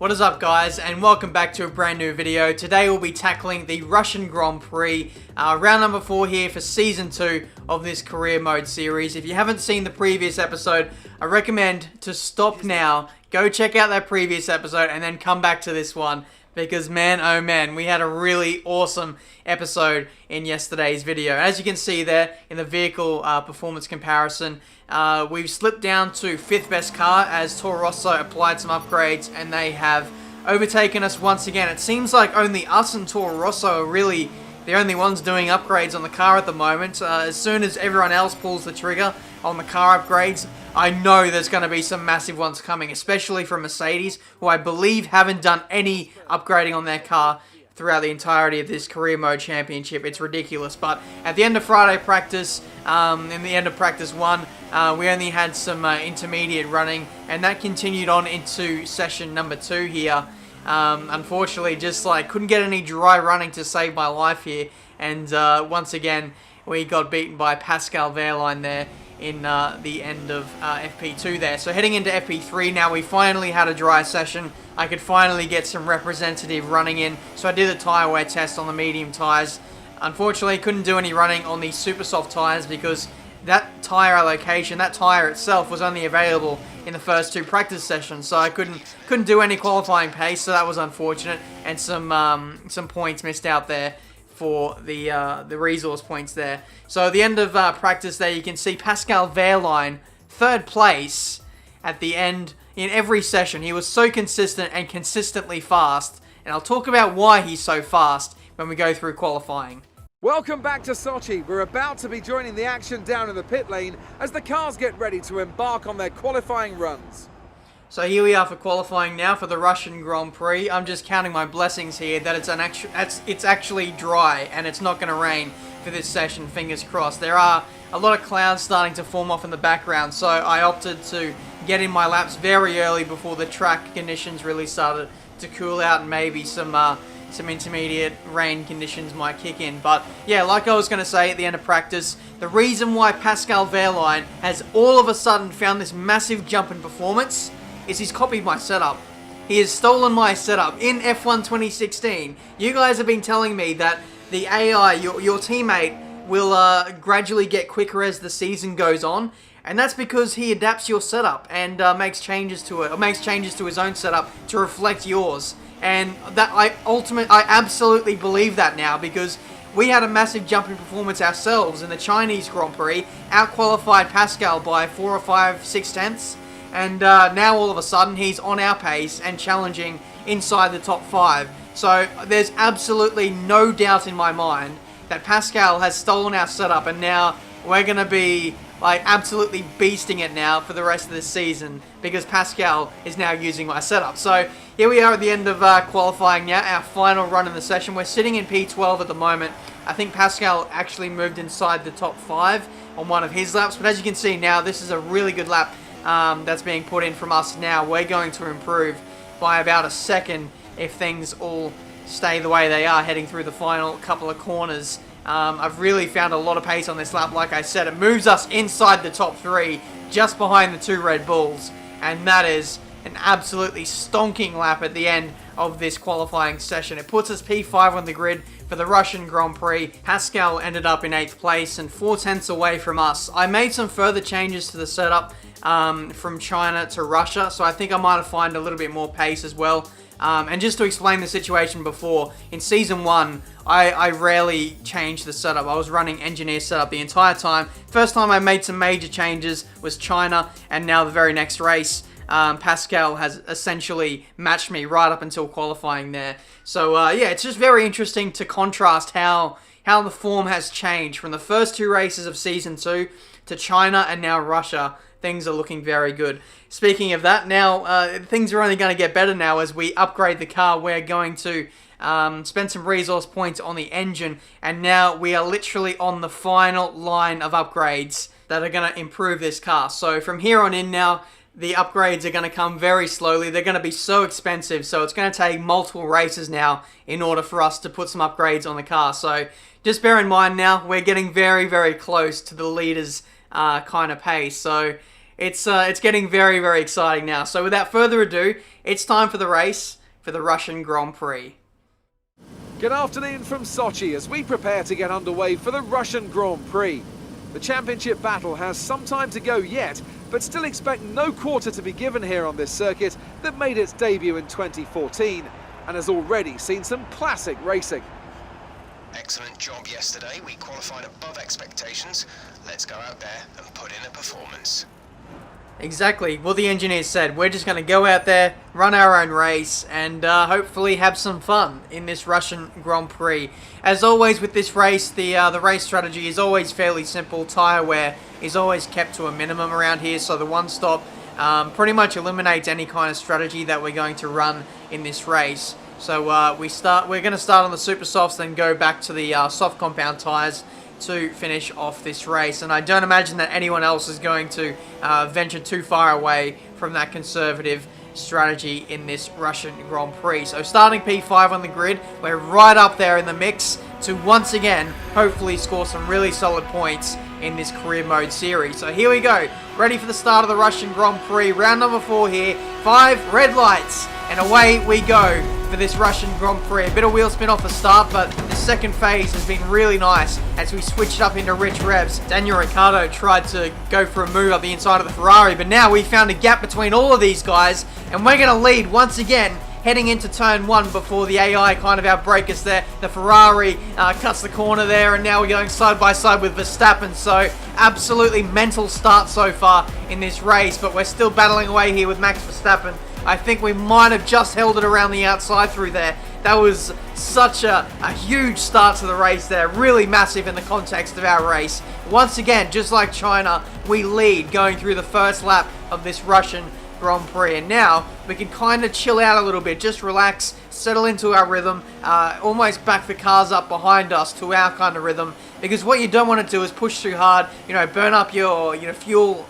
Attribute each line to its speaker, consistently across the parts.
Speaker 1: What is up, guys, and welcome back to a brand new video. Today we'll be tackling the Russian Grand Prix, round number 4 here for Season 2 of this career mode series. If you haven't seen the previous episode, I recommend to stop now, go check out that previous episode, and then come back to this one. Because man, oh man, we had a really awesome episode in yesterday's video. As you can see there in the vehicle performance comparison, we've slipped down to 5th best car as Toro Rosso applied some upgrades and they have overtaken us once again. It seems like only us and Toro Rosso are really the only ones doing upgrades on the car at the moment. As soon as everyone else pulls the trigger on the car upgrades, I know there's going to be some massive ones coming, especially from Mercedes, who I believe haven't done any upgrading on their car throughout the entirety of this career mode championship. It's ridiculous. But at the end of Friday practice, in the end of practice 1, we only had some intermediate running, and that continued on into session number 2 here. Unfortunately, just like couldn't get any dry running to save my life here, and once again we got beaten by Pascal Wehrlein there in the end of FP2 there. So heading into FP3 now, we finally had a dry session. I could finally get some representative running in, so I did a tyre wear test on the medium tyres. Unfortunately, couldn't do any running on the super soft tyres because that tyre allocation, that tyre itself was only available in the first 2 practice sessions, so I couldn't do any qualifying pace, so that was unfortunate, and some points missed out there for the resource points there. So at the end of practice there, you can see Pascal Wehrlein, 3rd place at the end in every session. He was so consistent and consistently fast, and I'll talk about why he's so fast when we go through qualifying.
Speaker 2: Welcome back to Sochi. We're about to be joining the action down in the pit lane as the cars get ready to embark on their qualifying runs.
Speaker 1: So here we are for qualifying now for the Russian Grand Prix. I'm just counting my blessings here that it's actually dry and it's not going to rain for this session, fingers crossed. There are a lot of clouds starting to form off in the background, so I opted to get in my laps very early before the track conditions really started to cool out, and maybe some intermediate rain conditions might kick in. But yeah, like I was going to say at the end of practice, the reason why Pascal Wehrlein has all of a sudden found this massive jump in performance is he's copied my setup. He has stolen my setup in F1 2016. You guys have been telling me that the AI, your teammate, will gradually get quicker as the season goes on, and that's because he adapts your setup and makes changes to it, or makes changes to his own setup to reflect yours. And that I absolutely believe that now, because we had a massive jump in performance ourselves in the Chinese Grand Prix, out-qualified Pascal by 4 or 5 6/10ths, and now all of a sudden he's on our pace and challenging inside the top 5. So there's absolutely no doubt in my mind that Pascal has stolen our setup, and now we're going to be like absolutely beasting it now for the rest of this season because Pascal is now using my setup. So here we are at the end of qualifying now, our final run in the session. We're sitting in P12 at the moment. I think Pascal actually moved inside the top 5 on one of his laps, but as you can see now, this is a really good lap that's being put in from us now. We're going to improve by about a second if things all stay the way they are heading through the final couple of corners. I've really found a lot of pace on this lap. Like I said, it moves us inside the top 3, just behind the 2 Red Bulls, and that is an absolutely stonking lap at the end of this qualifying session. It puts us P5 on the grid for the Russian Grand Prix. Pascal ended up in 8th place and 4 tenths away from us. I made some further changes to the setup from China to Russia, so I think I might have found a little bit more pace as well. And just to explain the situation before, in Season 1, I rarely changed the setup. I was running engineer setup the entire time. First time I made some major changes was China, and now the very next race, Pascal has essentially matched me right up until qualifying there. So yeah, it's just very interesting to contrast how the form has changed from the first 2 races of Season 2 to China and now Russia. Things are looking very good. Speaking of that, now things are only going to get better now as we upgrade the car. We're going to spend some resource points on the engine, and now we are literally on the final line of upgrades that are going to improve this car. So from here on in now, the upgrades are going to come very slowly. They're going to be so expensive, so it's going to take multiple races now in order for us to put some upgrades on the car. So just bear in mind now, we're getting very, very close to the leader's kind of pace. So It's getting very, very exciting now. So without further ado, it's time for the race for the Russian Grand Prix.
Speaker 2: Good afternoon from Sochi as we prepare to get underway for the Russian Grand Prix. The championship battle has some time to go yet, but still expect no quarter to be given here on this circuit that made its debut in 2014 and has already seen some classic racing.
Speaker 3: Excellent job yesterday. We qualified above expectations. Let's go out there and put in a performance.
Speaker 1: Exactly what the engineers said. We're just going to go out there, run our own race, and hopefully have some fun in this Russian Grand Prix. As always with this race, the race strategy is always fairly simple. Tyre wear is always kept to a minimum around here, so the one stop pretty much eliminates any kind of strategy that we're going to run in this race. So we're going to start on the super softs, then go back to the soft compound tyres to finish off this race. And I don't imagine that anyone else is going to venture too far away from that conservative strategy in this Russian Grand Prix. So starting P5 on the grid, we're right up there in the mix to once again hopefully score some really solid points in this career mode series. So here we go, ready for the start of the Russian Grand Prix, round number 4 here, 5 red lights, and away we go for this Russian Grand Prix. A bit of wheel spin off the start, but the second phase has been really nice as we switched up into rich revs. Daniel Ricciardo tried to go for a move up the inside of the Ferrari, but now we found a gap between all of these guys, and we're going to lead once again heading into turn 1 before the AI kind of outbreak us there. The Ferrari cuts the corner there, and now we're going side by side with Verstappen. So absolutely mental start so far in this race, but we're still battling away here with Max Verstappen. I think we might have just held it around the outside through there. That was such a huge start to the race there. Really massive in the context of our race. Once again, just like China, we lead going through the first lap of this Russian Grand Prix. And now we can kind of chill out a little bit, just relax, settle into our rhythm, almost back the cars up behind us to our kind of rhythm. Because what you don't want to do is push too hard, burn up your fuel,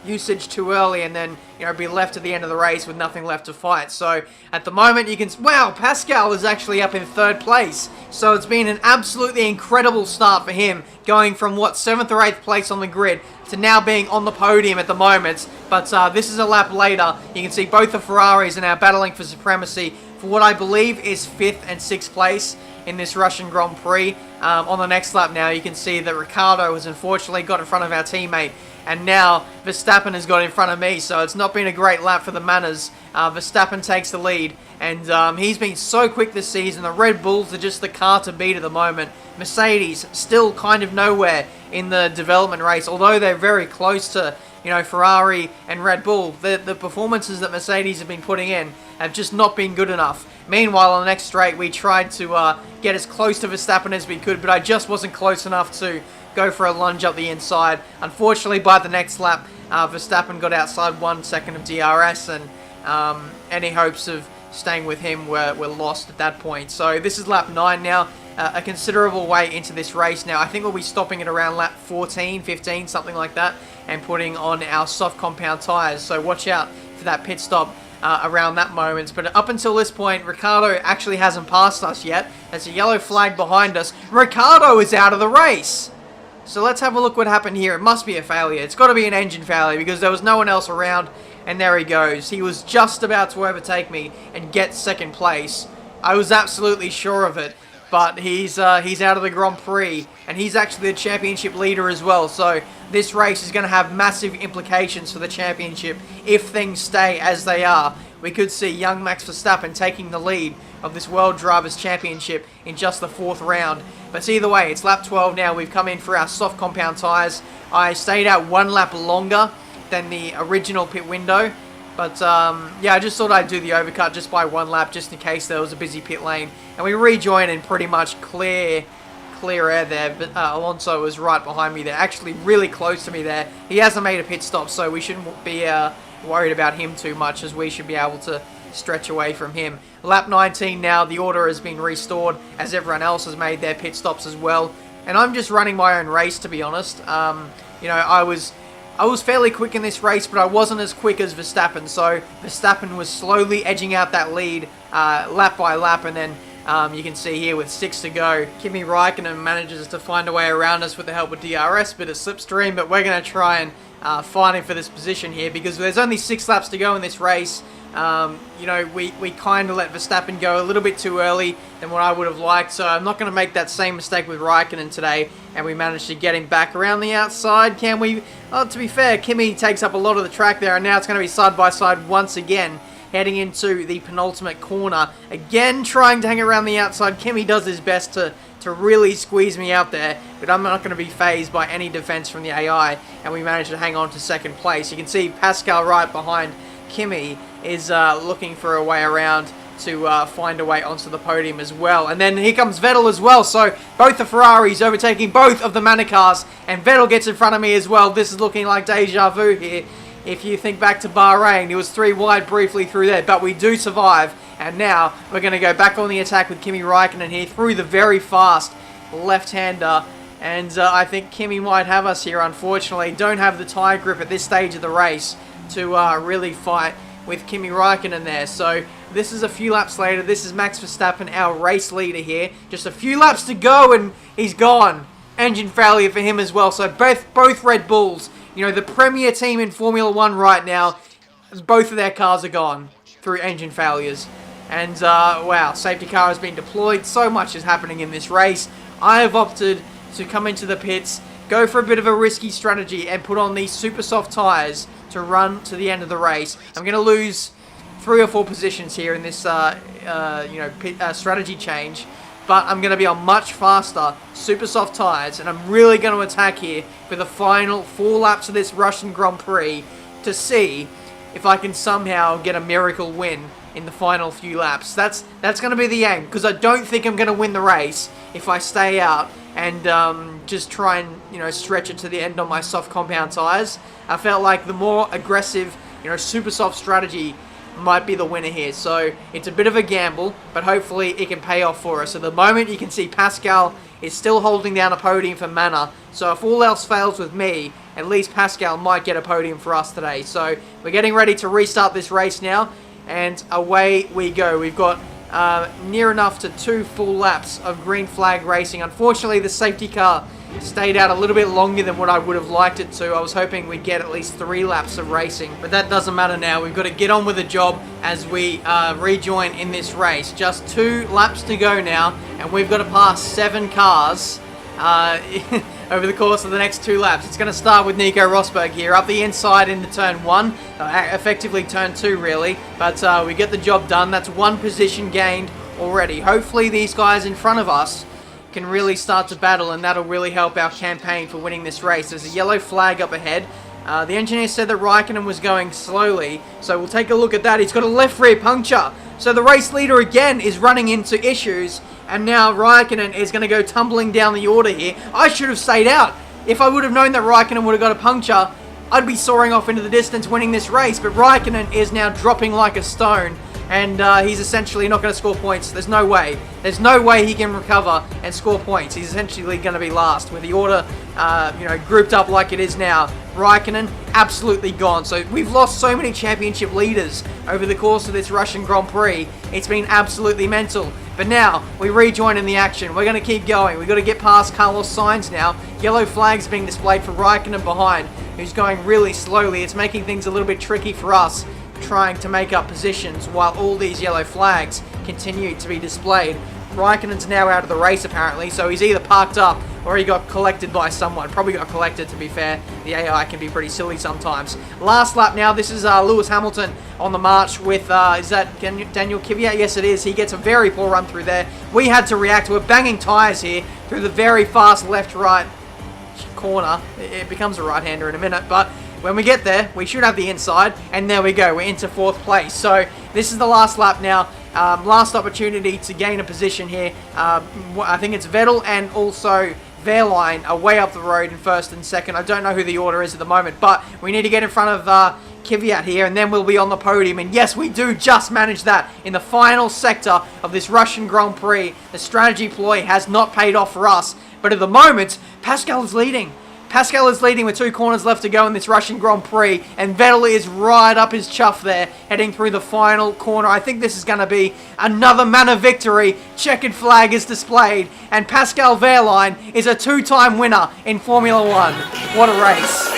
Speaker 1: usage too early, and then be left at the end of the race with nothing left to fight. So at the moment you can, wow, Pascal is actually up in 3rd place. So it's been an absolutely incredible start for him, going from 7th or 8th place on the grid to now being on the podium at the moment. But this is a lap later. You can see both the Ferraris are now battling for supremacy for what I believe is 5th and 6th place in this Russian Grand Prix. On the next lap now, you can see that Ricciardo has unfortunately got in front of our teammate, and now Verstappen has got in front of me, so it's not been a great lap for the Manners. Verstappen takes the lead, and he's been so quick this season. The Red Bulls are just the car to beat at the moment. Mercedes still kind of nowhere in the development race, although they're very close to Ferrari and Red Bull. The performances that Mercedes have been putting in have just not been good enough. Meanwhile, on the next straight, we tried to get as close to Verstappen as we could, but I just wasn't close enough to go for a lunge up the inside. Unfortunately, by the next lap, Verstappen got outside 1 second of DRS, and any hopes of staying with him were lost at that point. So this is lap 9 now, a considerable way into this race now. I think we'll be stopping at around lap 14, 15, something like that, and putting on our soft compound tyres. So watch out for that pit stop around that moment. But up until this point, Ricciardo actually hasn't passed us yet. There's a yellow flag behind us. Ricciardo is out of the race. So let's have a look what happened here. It must be a failure. It's got to be an engine failure because there was no one else around. And there he goes. He was just about to overtake me and get 2nd place. I was absolutely sure of it. But he's out of the Grand Prix, and he's actually the championship leader as well. So this race is going to have massive implications for the championship if things stay as they are. We could see young Max Verstappen taking the lead of this World Drivers' Championship in just the 4th round. But either way, it's lap 12 now. We've come in for our soft compound tyres. I stayed out 1 lap longer than the original pit window. But yeah, I just thought I'd do the overcut just by 1 lap, just in case there was a busy pit lane. And we rejoined in pretty much clear air there, but Alonso was right behind me there, actually really close to me there. He hasn't made a pit stop, so we shouldn't be worried about him too much, as we should be able to stretch away from him. Lap 19 now, the order has been restored, as everyone else has made their pit stops as well. And I'm just running my own race, to be honest. I was fairly quick in this race, but I wasn't as quick as Verstappen, so Verstappen was slowly edging out that lead lap by lap, and then You can see here with 6 to go, Kimi Räikkönen manages to find a way around us with the help of DRS, bit of slipstream, but we're going to try and fight him for this position here because there's only 6 laps to go in this race. You know, we kind of let Verstappen go a little bit too early than what I would have liked, so I'm not going to make that same mistake with Räikkönen today, and we managed to get him back around the outside. Can we? Oh, to be fair, Kimi takes up a lot of the track there, and now it's going to be side by side once again, heading into the penultimate corner. Again, trying to hang around the outside. Kimi does his best to really squeeze me out there, but I'm not going to be phased by any defense from the AI, and we managed to hang on to second place. You can see Pascal right behind Kimi is looking for a way around to find a way onto the podium as well. And then here comes Vettel as well, so both the Ferraris overtaking both of the Manacars, and Vettel gets in front of me as well. This is looking like deja vu here. If you think back to Bahrain, he was 3 wide briefly through there, but we do survive. And now we're going to go back on the attack with Kimi Räikkönen here through the very fast left-hander. And I think Kimi might have us here, unfortunately. Don't have the tyre grip at this stage of the race to really fight with Kimi Räikkönen there. So this is a few laps later. This is Max Verstappen, our race leader here. Just a few laps to go and he's gone. Engine failure for him as well. So both Red Bulls, you know, the premier team in Formula 1 right now, both of their cars are gone through engine failures. And, wow, safety car has been deployed. So much is happening in this race. I have opted to come into the pits, go for a bit of a risky strategy, and put on these super soft tyres to run to the end of the race. I'm going to lose 3 or 4 positions here in this, strategy change. But I'm going to be on much faster, super soft tyres, and I'm really going to attack here for the final 4 laps of this Russian Grand Prix to see if I can somehow get a miracle win in the final few laps. That's going to be the aim, because I don't think I'm going to win the race if I stay out and just try and, you know, stretch it to the end on my soft compound tyres. I felt like the more aggressive, you know, super soft strategy might be the winner here. So it's a bit of a gamble, but hopefully it can pay off for us. At the moment, you can see Pascal is still holding down a podium for Mana. So if all else fails with me, at least Pascal might get a podium for us today. So we're getting ready to restart this race now, and away we go. We've got near enough to 2 full laps of green flag racing. Unfortunately, the safety car stayed out a little bit longer than what I would have liked it to. I was hoping we'd get at least 3 laps of racing, but that doesn't matter now. We've got to get on with the job as we rejoin in this race. Just 2 laps to go now, and we've got to pass 7 cars over the course of the next 2 laps. It's going to start with Nico Rosberg here, up the inside into turn 1, effectively turn 2 really, but we get the job done. That's 1 position gained already. Hopefully these guys in front of us can really start to battle, and that'll really help our campaign for winning this race. There's a yellow flag up ahead. The engineer said that Räikkönen was going slowly, so we'll take a look at that. He's got a left rear puncture. So the race leader again is running into issues, and now Räikkönen is going to go tumbling down the order here. I should have stayed out. If I would have known that Räikkönen would have got a puncture, I'd be soaring off into the distance winning this race, but Räikkönen is now dropping like a stone. And he's essentially not going to score points. There's no way. There's no way he can recover and score points. He's essentially going to be last with the order, grouped up like it is now. Räikkönen, absolutely gone. So we've lost so many championship leaders over the course of this Russian Grand Prix. It's been absolutely mental. But now, we rejoin in the action. We're going to keep going. We've got to get past Carlos Sainz now. Yellow flags being displayed for Räikkönen behind, who's going really slowly. It's making things a little bit tricky for us, trying to make up positions while all these yellow flags continue to be displayed. Räikkönen's now out of the race apparently, so he's either parked up or he got collected by someone. Probably got collected, to be fair. The AI can be pretty silly sometimes. Last lap now. This is Lewis Hamilton on the march with, is that Daniel Kvyat? Yes, it is. He gets a very poor run through there. We had to react. We're banging tyres here through the very fast left-right corner. It becomes a right-hander in a minute, but when we get there, we should have the inside, and there we go. We're into 4th place. So this is the last lap now. Last opportunity to gain a position here. I think it's Vettel and also Wehrlein are way up the road in 1st and 2nd. I don't know who the order is at the moment, but we need to get in front of Kvyat here, and then we'll be on the podium. And yes, we do just manage that in the final sector of this Russian Grand Prix. The strategy ploy has not paid off for us, but at the moment, Pascal is leading. Pascal is leading with 2 corners left to go in this Russian Grand Prix, and Vettel is right up his chuff there, heading through the final corner. I think this is going to be another manner victory. Checkered flag is displayed, and Pascal Wehrlein is a 2-time winner in Formula 1. What a race.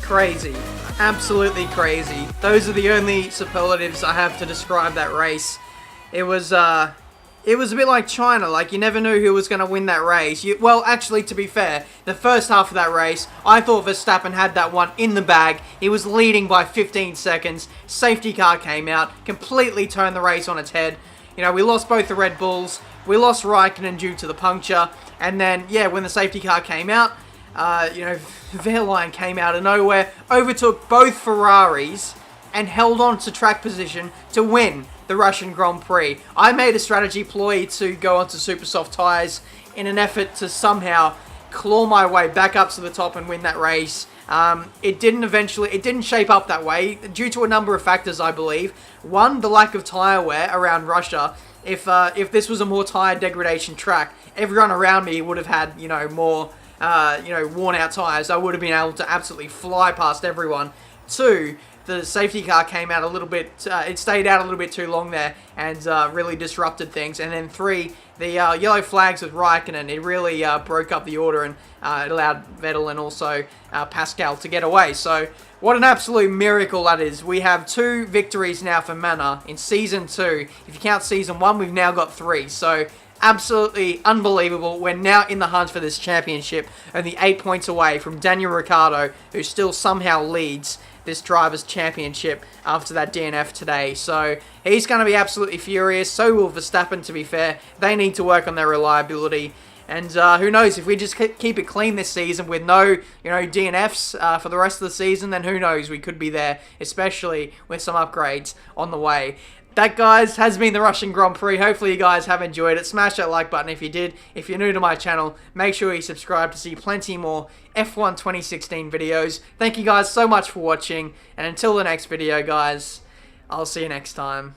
Speaker 1: Crazy. Absolutely crazy. Those are the only superlatives I have to describe that race. It was a bit like China. Like, you never knew who was going to win that race. Well, actually, to be fair, the first half of that race, I thought Verstappen had that one in the bag. He was leading by 15 seconds. Safety car came out, completely turned the race on its head. You know, we lost both the Red Bulls. We lost Raikkonen due to the puncture. And then, yeah, when the safety car came out, you know, Wehrlein came out of nowhere, overtook both Ferraris, and held on to track position to win the Russian Grand Prix. I made a strategy ploy to go onto super soft tyres in an effort to somehow claw my way back up to the top and win that race. It didn't shape up that way due to a number of factors, I believe. One, the lack of tyre wear around Russia. If this was a more tyre degradation track, everyone around me would have had, you know, more worn out tyres. I would have been able to absolutely fly past everyone. 2, the safety car came out a little bit, it stayed out a little bit too long there and really disrupted things. And then 3, the yellow flags with Raikkonen, it really broke up the order, and it allowed Vettel and also Pascal to get away. So what an absolute miracle that is. We have 2 victories now for Manor in Season 2. If you count Season 1, we've now got 3. So absolutely unbelievable. We're now in the hunt for this championship, only 8 points away from Daniel Ricciardo, who still somehow leads this Drivers' Championship after that DNF today. So he's going to be absolutely furious. So will Verstappen, to be fair. They need to work on their reliability. And who knows, if we just keep it clean this season with no, DNFs for the rest of the season, then who knows, we could be there, especially with some upgrades on the way. That, guys, has been the Russian Grand Prix. Hopefully you guys have enjoyed it. Smash that like button if you did. If you're new to my channel, make sure you subscribe to see plenty more F1 2016 videos. Thank you guys so much for watching. And until the next video, guys, I'll see you next time.